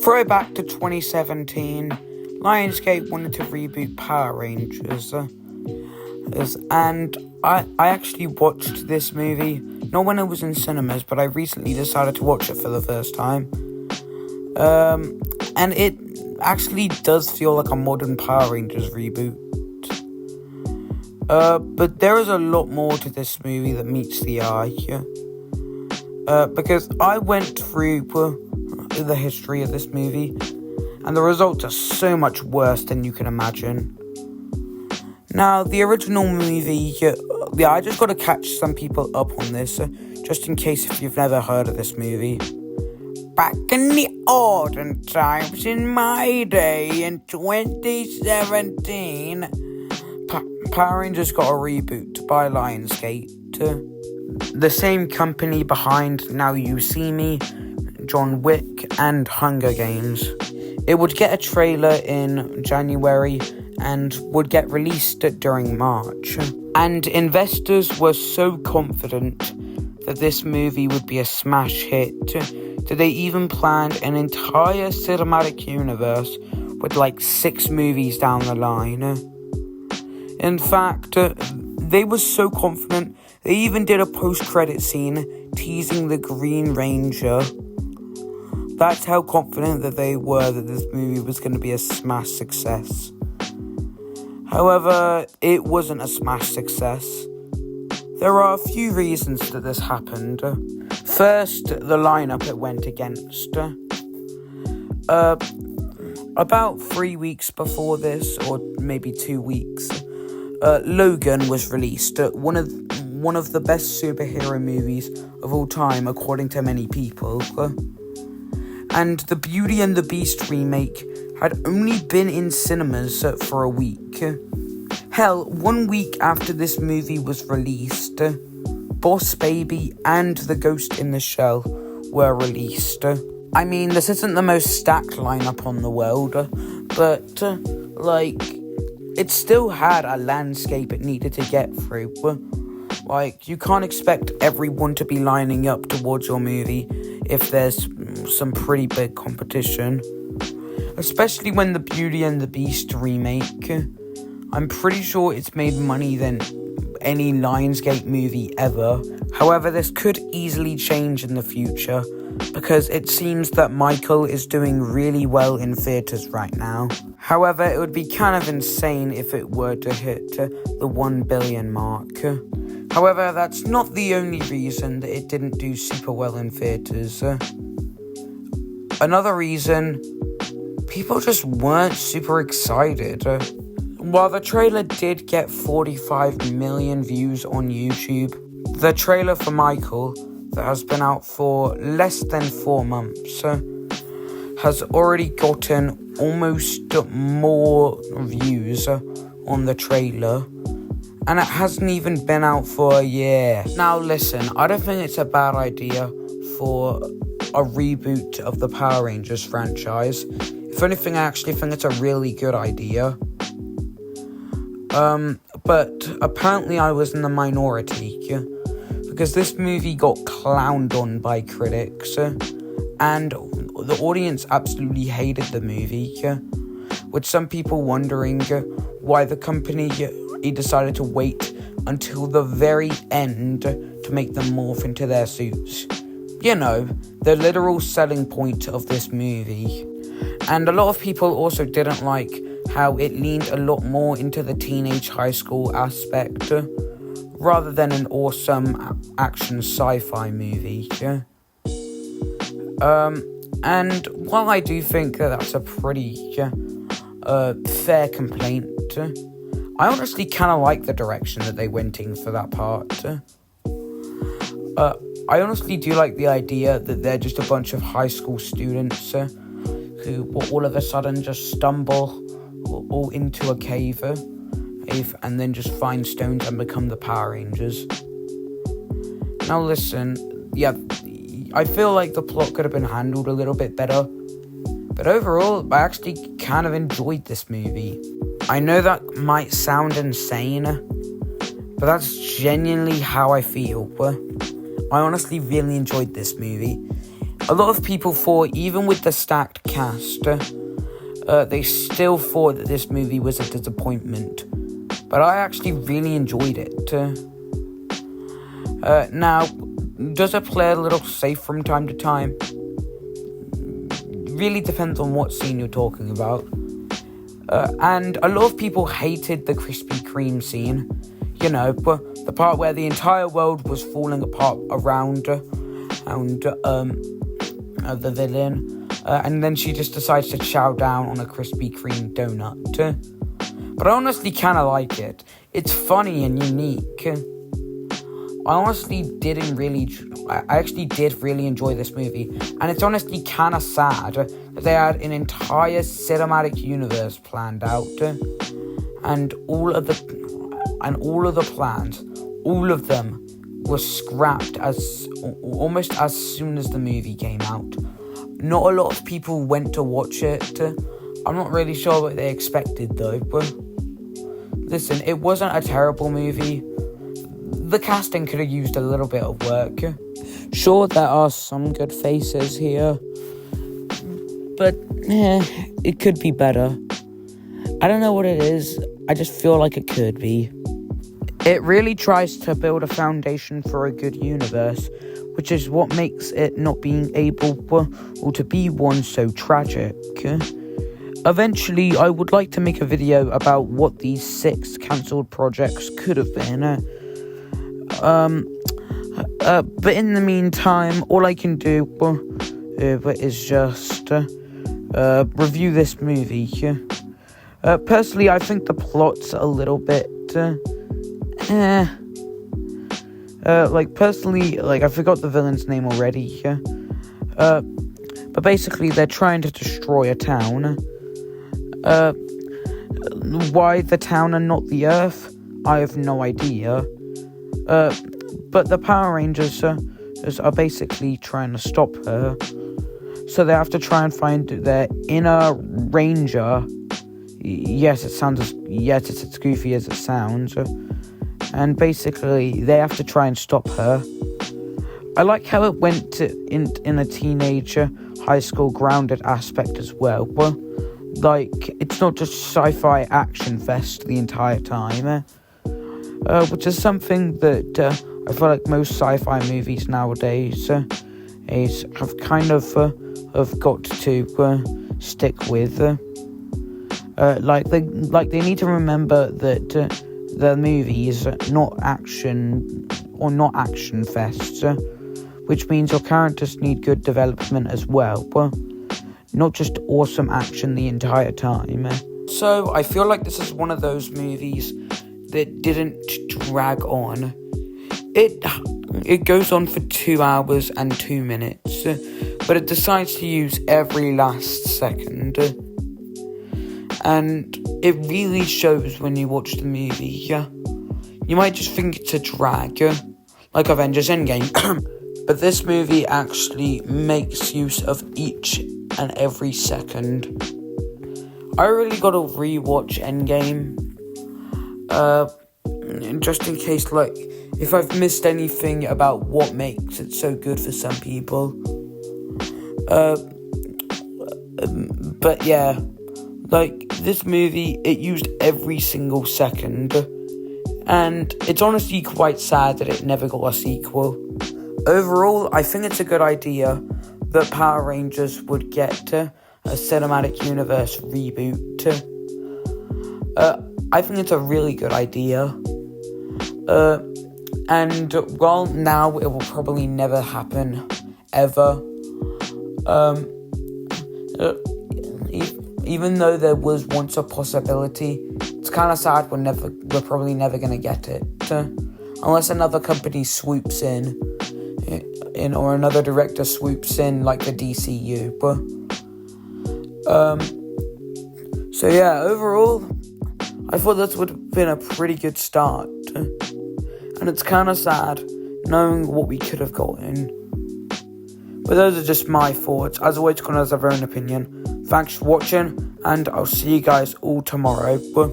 Throwback to 2017, Lionsgate wanted to reboot Power Rangers, and I actually watched this movie, not when it was in cinemas, but I recently decided to watch it for the first time, and it actually does feel like a modern Power Rangers reboot, but there is a lot more to this movie that meets the eye, because I went through the history of this movie, and the results are so much worse than you can imagine. Now, the original movie, I just got to catch some people up on this, just in case if you've never heard of this movie. Back in the olden times, in my day, in 2017, Power Rangers got a reboot by Lionsgate. The same company behind Now You See Me, John Wick, and Hunger Games. It would get a trailer in January and would get released during March. And investors were so confident that this movie would be a smash hit that they even planned an entire cinematic universe with like 6 movies down the line. In fact, they were so confident, they even did a post-credit scene teasing the Green Ranger. That's how confident that they were that this movie was going to be a smash success. However, it wasn't a smash success. There are a few reasons that this happened. First, the lineup it went against. About 3 weeks before this, or maybe 2 weeks, Logan was released. One of the best superhero movies of all time, according to many people. And the Beauty and the Beast remake had only been in cinemas for a week. Hell, 1 week after this movie was released, Boss Baby and The Ghost in the Shell were released. I mean, this isn't the most stacked lineup on the world, but, it still had a landscape it needed to get through. You can't expect everyone to be lining up towards your movie if there's some pretty big competition. Especially when the Beauty and the Beast remake, I'm pretty sure it's made money than any Lionsgate movie ever. However, this could easily change in the future, because it seems that Michael is doing really well in theatres right now. However, it would be kind of insane if it were to hit the 1 billion mark. However, that's not the only reason that it didn't do super well in theatres. Another reason, people just weren't super excited. While the trailer did get 45 million views on YouTube, the trailer for Michael, that has been out for less than 4 months, has already gotten almost more views on the trailer, and it hasn't even been out for a year. Now listen, I don't think it's a bad idea for a reboot of the Power Rangers franchise. If anything, I actually think it's a really good idea. But apparently I was in the minority, because this movie got clowned on by critics, and the audience absolutely hated the movie, with some people wondering why the company decided to wait until the very end to make them morph into their suits. You know, the literal selling point of this movie. And a lot of people also didn't like how it leaned a lot more into the teenage high school aspect, rather than an awesome action sci-fi movie. And while I do think that that's a pretty fair complaint, I honestly kind of like the direction that they went in for that part. I honestly do like the idea that they're just a bunch of high school students who will all of a sudden just stumble all into a cave and then just find stones and become the Power Rangers. Now listen, I feel like the plot could have been handled a little bit better, but overall, I actually kind of enjoyed this movie. I know that might sound insane, but that's genuinely how I feel. I honestly really enjoyed this movie. A lot of people thought, even with the stacked cast, they still thought that this movie was a disappointment. But I actually really enjoyed it. Now, does it play a little safe from time to time? Really depends on what scene you're talking about. And a lot of people hated the Krispy Kreme scene. You know, but the part where the entire world was falling apart around the villain. And then she just decides to chow down on a Krispy Kreme donut. But I honestly kind of like it. It's funny and unique. I actually did really enjoy this movie, and it's honestly kind of sad that they had an entire cinematic universe planned out, and all of the plans, all of them were scrapped almost as soon as the movie came out. Not a lot of people went to watch it. I'm not really sure what they expected though, but listen, it wasn't a terrible movie. The casting could have used a little bit of work. Sure, there are some good faces here, but it could be better. I don't know what it is, I just feel like it could be. It really tries to build a foundation for a good universe, which is what makes it not being able to be one so tragic. Eventually, I would like to make a video about what these 6 cancelled projects could have been. But in the meantime, all I can do is just review this movie. Personally, I think the plot's a little bit I forgot the villain's name already. But basically, they're trying to destroy a town. Why the town and not the Earth? I have no idea. But the Power Rangers are basically trying to stop her. So they have to try and find their inner ranger. Yes, it's as goofy as it sounds. And basically, they have to try and stop her. I like how it went in a teenager, high school grounded aspect as well. But, it's not just sci-fi action fest the entire time. Which is something that I feel like most sci-fi movies nowadays have kind of got to stick with. They need to remember that the movies not action fests, which means your characters need good development as well, not just awesome action the entire time. So I feel like this is one of those movies that didn't drag on. It goes on for 2 hours and 2 minutes, but it decides to use every last second. And it really shows when you watch the movie. You might just think it's a drag, like Avengers Endgame. But this movie actually makes use of each and every second. I really gotta rewatch Endgame. Just in case, if I've missed anything about what makes it so good for some people. But yeah, this movie, it used every single second. And it's honestly quite sad that it never got a sequel. Overall, I think it's a good idea that Power Rangers would get a cinematic universe reboot. I think it's a really good idea. And while now it will probably never happen, ever. Even though there was once a possibility, it's kind of sad we're probably never gonna get it. Unless another company swoops in or another director swoops in like the DCU. But so yeah, overall, I thought this would have been a pretty good start. And it's kind of sad knowing what we could have gotten. But those are just my thoughts. As always, Connor has their own opinion. Thanks for watching, and I'll see you guys all tomorrow. Bye.